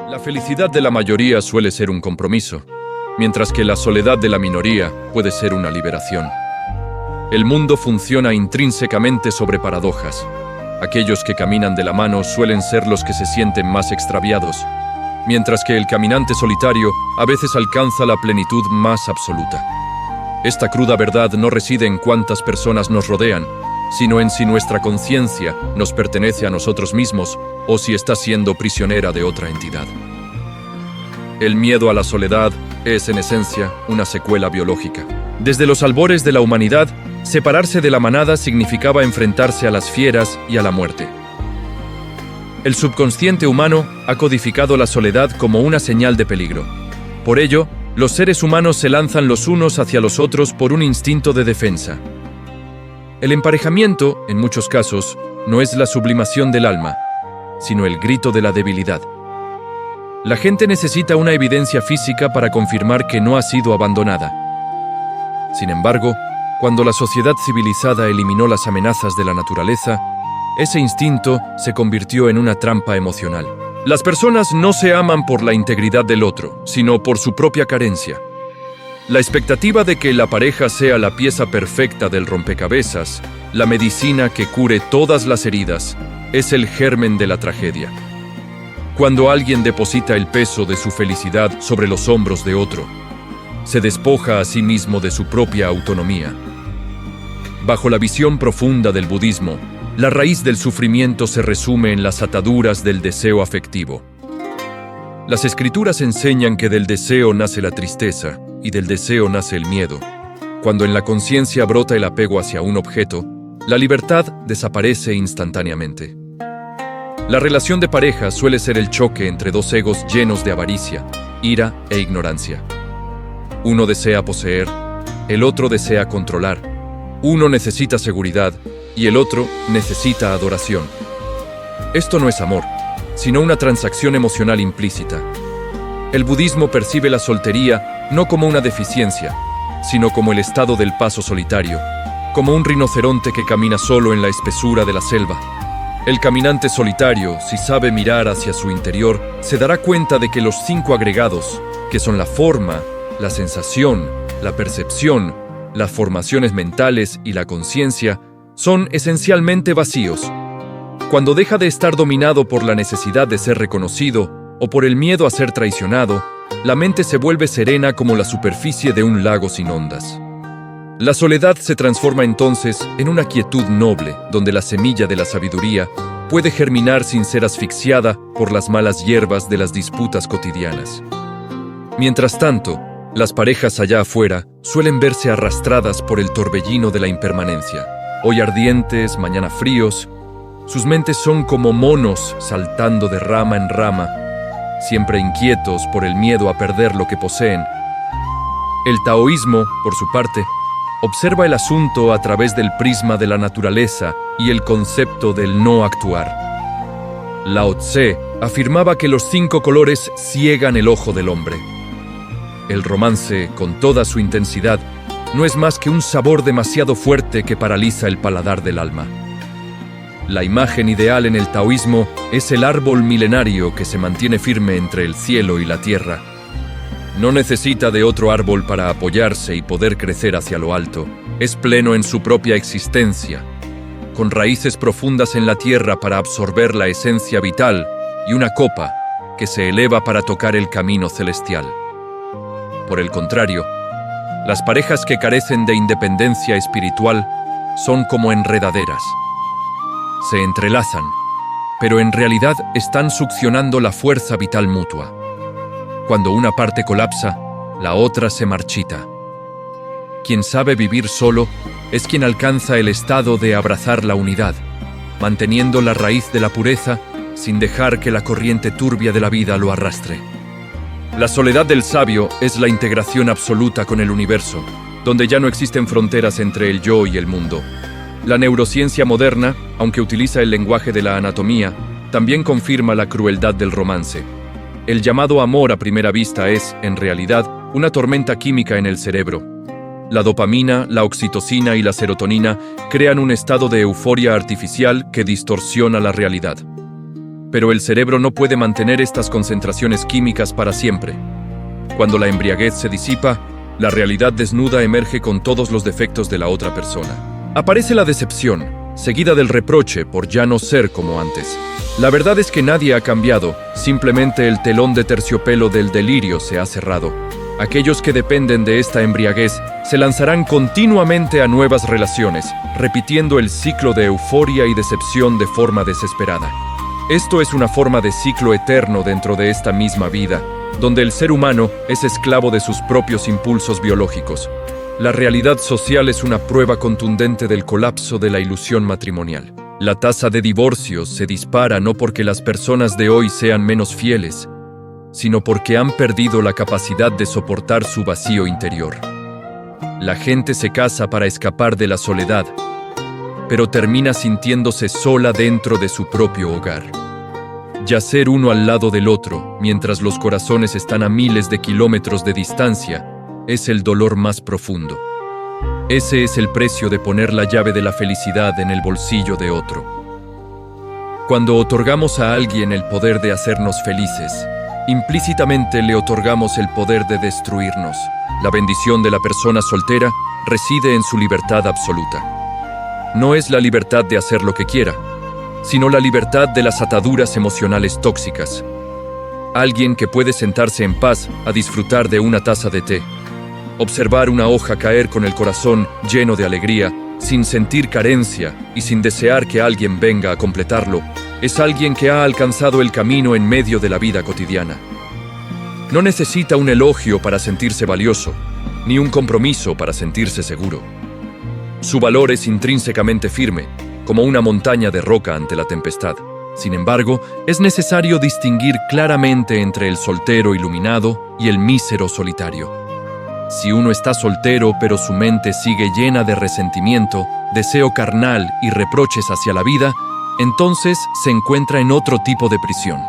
La felicidad de la mayoría suele ser un compromiso, mientras que la soledad de la minoría puede ser una liberación. El mundo funciona intrínsecamente sobre paradojas. Aquellos que caminan de la mano suelen ser los que se sienten más extraviados, mientras que el caminante solitario a veces alcanza la plenitud más absoluta. Esta cruda verdad no reside en cuántas personas nos rodean, sino en si nuestra conciencia nos pertenece a nosotros mismos o si está siendo prisionera de otra entidad. El miedo a la soledad es, en esencia, una secuela biológica. Desde los albores de la humanidad, separarse de la manada significaba enfrentarse a las fieras y a la muerte. El subconsciente humano ha codificado la soledad como una señal de peligro. Por ello, los seres humanos se lanzan los unos hacia los otros por un instinto de defensa. El emparejamiento, en muchos casos, no es la sublimación del alma, sino el grito de la debilidad. La gente necesita una evidencia física para confirmar que no ha sido abandonada. Sin embargo, cuando la sociedad civilizada eliminó las amenazas de la naturaleza, ese instinto se convirtió en una trampa emocional. Las personas no se aman por la integridad del otro, sino por su propia carencia. La expectativa de que la pareja sea la pieza perfecta del rompecabezas, la medicina que cure todas las heridas, es el germen de la tragedia. Cuando alguien deposita el peso de su felicidad sobre los hombros de otro, se despoja a sí mismo de su propia autonomía. Bajo la visión profunda del budismo, la raíz del sufrimiento se resume en las ataduras del deseo afectivo. Las escrituras enseñan que del deseo nace la tristeza y del deseo nace el miedo. Cuando en la conciencia brota el apego hacia un objeto, la libertad desaparece instantáneamente. La relación de pareja suele ser el choque entre dos egos llenos de avaricia, ira e ignorancia. Uno desea poseer, el otro desea controlar. Uno necesita seguridad y el otro necesita adoración. Esto no es amor, sino una transacción emocional implícita. El budismo percibe la soltería no como una deficiencia, sino como el estado del paso solitario, como un rinoceronte que camina solo en la espesura de la selva. El caminante solitario, si sabe mirar hacia su interior, se dará cuenta de que los 5 agregados, que son la forma, la sensación, la percepción, las formaciones mentales y la conciencia, son esencialmente vacíos. Cuando deja de estar dominado por la necesidad de ser reconocido o por el miedo a ser traicionado, la mente se vuelve serena como la superficie de un lago sin ondas. La soledad se transforma entonces en una quietud noble, donde la semilla de la sabiduría puede germinar sin ser asfixiada por las malas hierbas de las disputas cotidianas. Mientras tanto, las parejas allá afuera suelen verse arrastradas por el torbellino de la impermanencia. Hoy ardientes, mañana fríos. Sus mentes son como monos saltando de rama en rama, siempre inquietos por el miedo a perder lo que poseen. El taoísmo, por su parte, observa el asunto a través del prisma de la naturaleza y el concepto del no actuar. Lao Tse afirmaba que los 5 colores ciegan el ojo del hombre. El romance, con toda su intensidad, no es más que un sabor demasiado fuerte que paraliza el paladar del alma. La imagen ideal en el taoísmo es el árbol milenario que se mantiene firme entre el cielo y la tierra. No necesita de otro árbol para apoyarse y poder crecer hacia lo alto. Es pleno en su propia existencia, con raíces profundas en la tierra para absorber la esencia vital y una copa que se eleva para tocar el camino celestial. Por el contrario, las parejas que carecen de independencia espiritual son como enredaderas. Se entrelazan, pero en realidad están succionando la fuerza vital mutua. Cuando una parte colapsa, la otra se marchita. Quien sabe vivir solo es quien alcanza el estado de abrazar la unidad, manteniendo la raíz de la pureza sin dejar que la corriente turbia de la vida lo arrastre. La soledad del sabio es la integración absoluta con el universo, donde ya no existen fronteras entre el yo y el mundo. La neurociencia moderna, aunque utiliza el lenguaje de la anatomía, también confirma la crueldad del romance. El llamado amor a primera vista es, en realidad, una tormenta química en el cerebro. La dopamina, la oxitocina y la serotonina crean un estado de euforia artificial que distorsiona la realidad. Pero el cerebro no puede mantener estas concentraciones químicas para siempre. Cuando la embriaguez se disipa, la realidad desnuda emerge con todos los defectos de la otra persona. Aparece la decepción, seguida del reproche por ya no ser como antes. La verdad es que nadie ha cambiado, simplemente el telón de terciopelo del delirio se ha cerrado. Aquellos que dependen de esta embriaguez se lanzarán continuamente a nuevas relaciones, repitiendo el ciclo de euforia y decepción de forma desesperada. Esto es una forma de ciclo eterno dentro de esta misma vida, donde el ser humano es esclavo de sus propios impulsos biológicos. La realidad social es una prueba contundente del colapso de la ilusión matrimonial. La tasa de divorcios se dispara no porque las personas de hoy sean menos fieles, sino porque han perdido la capacidad de soportar su vacío interior. La gente se casa para escapar de la soledad, pero termina sintiéndose sola dentro de su propio hogar. Yacer uno al lado del otro, mientras los corazones están a miles de kilómetros de distancia, es el dolor más profundo. Ese es el precio de poner la llave de la felicidad en el bolsillo de otro. Cuando otorgamos a alguien el poder de hacernos felices, implícitamente le otorgamos el poder de destruirnos. La bendición de la persona soltera reside en su libertad absoluta. No es la libertad de hacer lo que quiera, sino la libertad de las ataduras emocionales tóxicas. Alguien que puede sentarse en paz a disfrutar de una taza de té, observar una hoja caer con el corazón lleno de alegría, sin sentir carencia y sin desear que alguien venga a completarlo, es alguien que ha alcanzado el camino en medio de la vida cotidiana. No necesita un elogio para sentirse valioso, ni un compromiso para sentirse seguro. Su valor es intrínsecamente firme, como una montaña de roca ante la tempestad. Sin embargo, es necesario distinguir claramente entre el soltero iluminado y el mísero solitario. Si uno está soltero pero su mente sigue llena de resentimiento, deseo carnal y reproches hacia la vida, entonces se encuentra en otro tipo de prisión.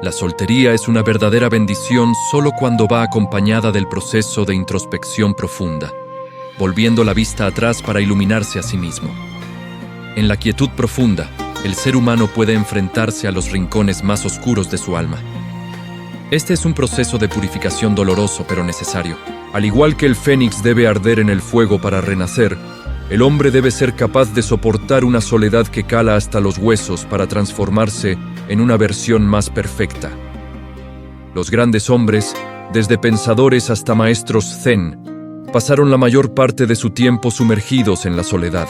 La soltería es una verdadera bendición solo cuando va acompañada del proceso de introspección profunda, volviendo la vista atrás para iluminarse a sí mismo. En la quietud profunda, el ser humano puede enfrentarse a los rincones más oscuros de su alma. Este es un proceso de purificación doloroso pero necesario. Al igual que el fénix debe arder en el fuego para renacer, el hombre debe ser capaz de soportar una soledad que cala hasta los huesos para transformarse en una versión más perfecta. Los grandes hombres, desde pensadores hasta maestros zen, pasaron la mayor parte de su tiempo sumergidos en la soledad.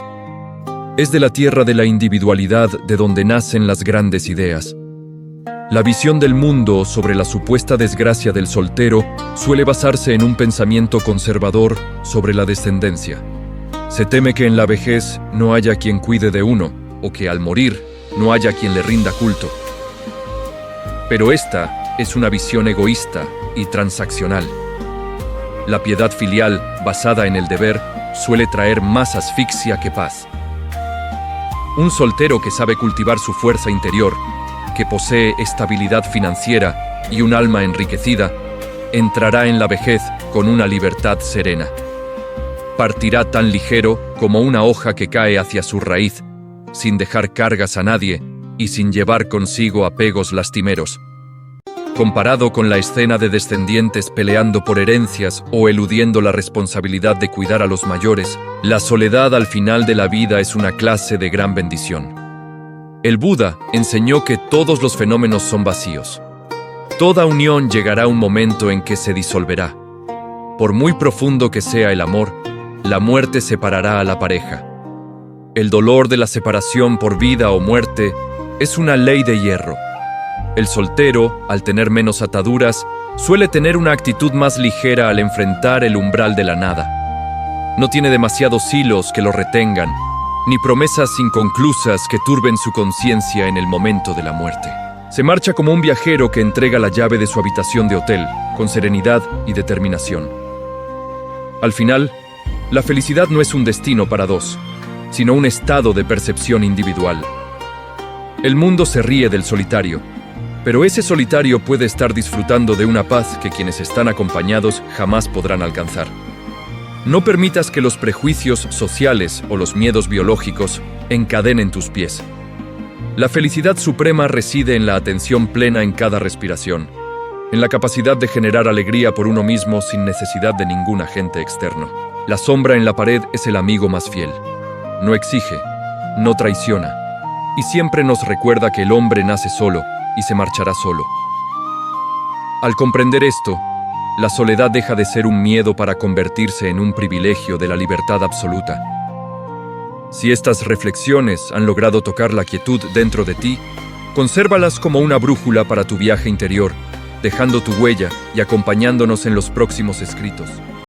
Es de la tierra de la individualidad de donde nacen las grandes ideas. La visión del mundo sobre la supuesta desgracia del soltero suele basarse en un pensamiento conservador sobre la descendencia. Se teme que en la vejez no haya quien cuide de uno, o que al morir no haya quien le rinda culto. Pero esta es una visión egoísta y transaccional. La piedad filial, basada en el deber, suele traer más asfixia que paz. Un soltero que sabe cultivar su fuerza interior, que posee estabilidad financiera y un alma enriquecida, entrará en la vejez con una libertad serena. Partirá tan ligero como una hoja que cae hacia su raíz, sin dejar cargas a nadie y sin llevar consigo apegos lastimeros. Comparado con la escena de descendientes peleando por herencias o eludiendo la responsabilidad de cuidar a los mayores, la soledad al final de la vida es una clase de gran bendición. El Buda enseñó que todos los fenómenos son vacíos. Toda unión llegará a un momento en que se disolverá. Por muy profundo que sea el amor, la muerte separará a la pareja. El dolor de la separación por vida o muerte es una ley de hierro. El soltero, al tener menos ataduras, suele tener una actitud más ligera al enfrentar el umbral de la nada. No tiene demasiados hilos que lo retengan, ni promesas inconclusas que turben su conciencia en el momento de la muerte. Se marcha como un viajero que entrega la llave de su habitación de hotel, con serenidad y determinación. Al final, la felicidad no es un destino para dos, sino un estado de percepción individual. El mundo se ríe del solitario, pero ese solitario puede estar disfrutando de una paz que quienes están acompañados jamás podrán alcanzar. No permitas que los prejuicios sociales o los miedos biológicos encadenen tus pies. La felicidad suprema reside en la atención plena en cada respiración, en la capacidad de generar alegría por uno mismo sin necesidad de ningún agente externo. La sombra en la pared es el amigo más fiel. No exige, no traiciona, y siempre nos recuerda que el hombre nace solo y se marchará solo. Al comprender esto, la soledad deja de ser un miedo para convertirse en un privilegio de la libertad absoluta. Si estas reflexiones han logrado tocar la quietud dentro de ti, consérvalas como una brújula para tu viaje interior, dejando tu huella y acompañándonos en los próximos escritos.